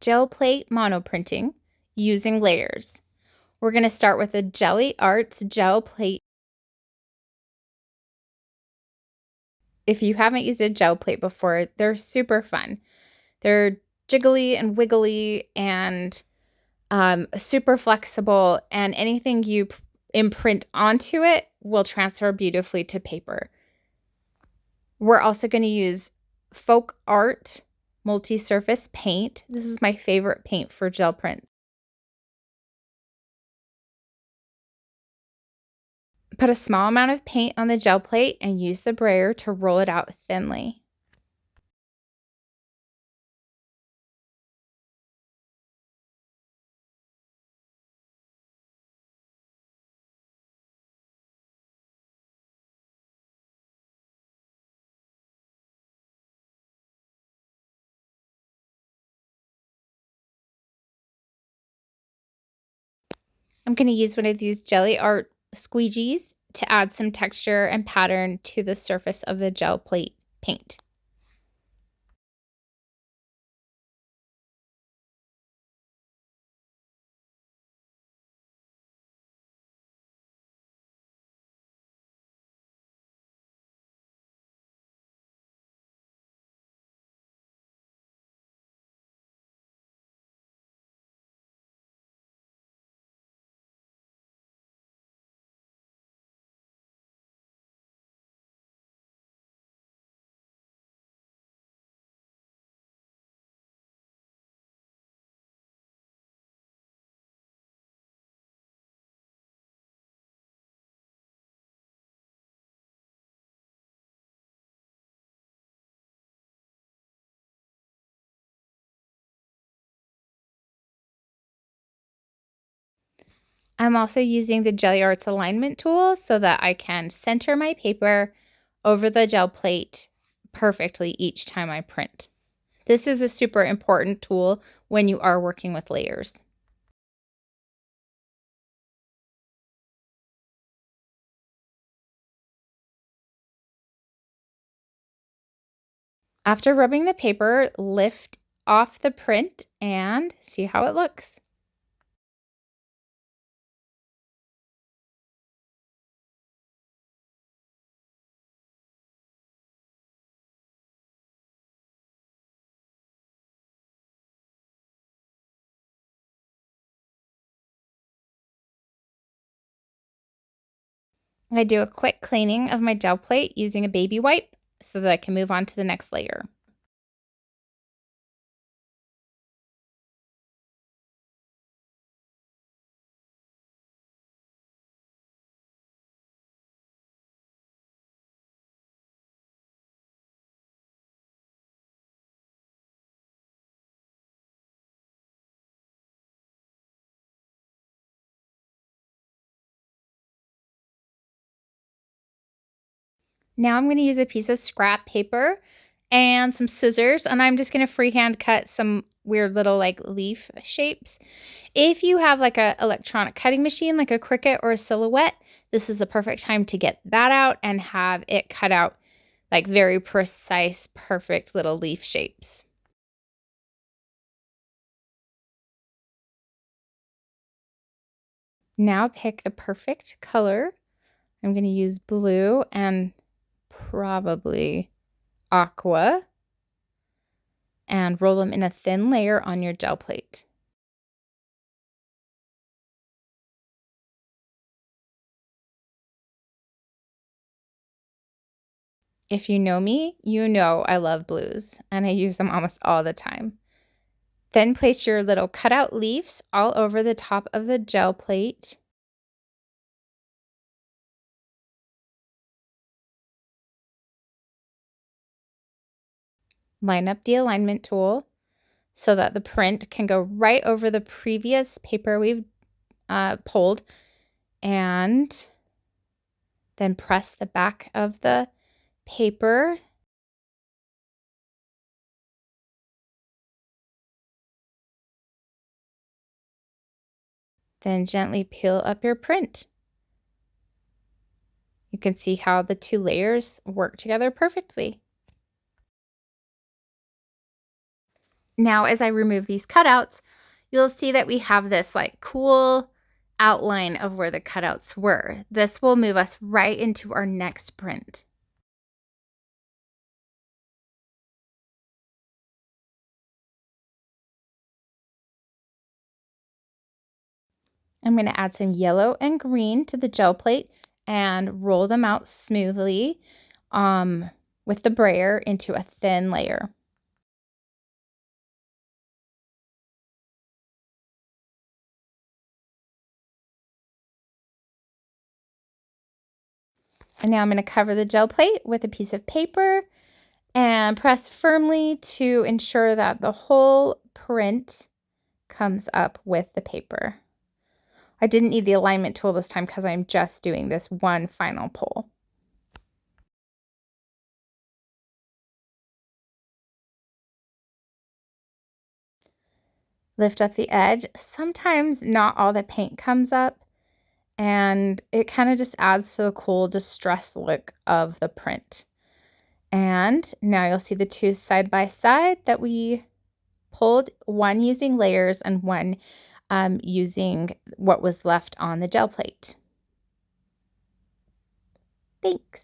gel plate monoprinting using layers. We're going to start with the Gelli Arts gel plate. If you haven't used a gel plate before, they're super fun. They're jiggly and wiggly and super flexible, and anything you imprint onto it will transfer beautifully to paper. We're also going to use Folk Art multi-surface paint. This is my favorite paint for gel prints. Put a small amount of paint on the gel plate and use the brayer to roll it out thinly. I'm going to use one of these Gelli Art squeegees to add some texture and pattern to the surface of the gel plate paint. I'm also using the Gelli Arts alignment tool so that I can center my paper over the gel plate perfectly each time I print. This is a super important tool when you are working with layers. After rubbing the paper, lift off the print and see how it looks. I do a quick cleaning of my gel plate using a baby wipe so that I can move on to the next layer. Now I'm going to use a piece of scrap paper and some scissors, and I'm just going to freehand cut some weird little like leaf shapes. If you have like a electronic cutting machine like a Cricut or a Silhouette, this is the perfect time to get that out and have it cut out like very precise, perfect little leaf shapes. Now pick the perfect color. I'm going to use blue and probably aqua and roll them in a thin layer on your gel plate. If you know me, you know I love blues and I use them almost all the time. Then place your little cutout leaves all over the top of the gel plate. Line up the alignment tool so that the print can go right over the previous paper we've pulled, and then press the back of the paper. Then gently peel up your print. You can see how the two layers work together perfectly. Now, as I remove these cutouts, you'll see that we have this like cool outline of where the cutouts were. This will move us right into our next print. I'm going to add some yellow and green to the gel plate and roll them out smoothly with the brayer into a thin layer. And now I'm going to cover the gel plate with a piece of paper and press firmly to ensure that the whole print comes up with the paper. I didn't need the alignment tool this time because I'm just doing this one final pull. Lift up the edge. Sometimes not all the paint comes up, and it kind of just adds to the cool distressed look of the print. And now you'll see the two side by side that we pulled, one using layers and one using what was left on the gel plate. Thanks.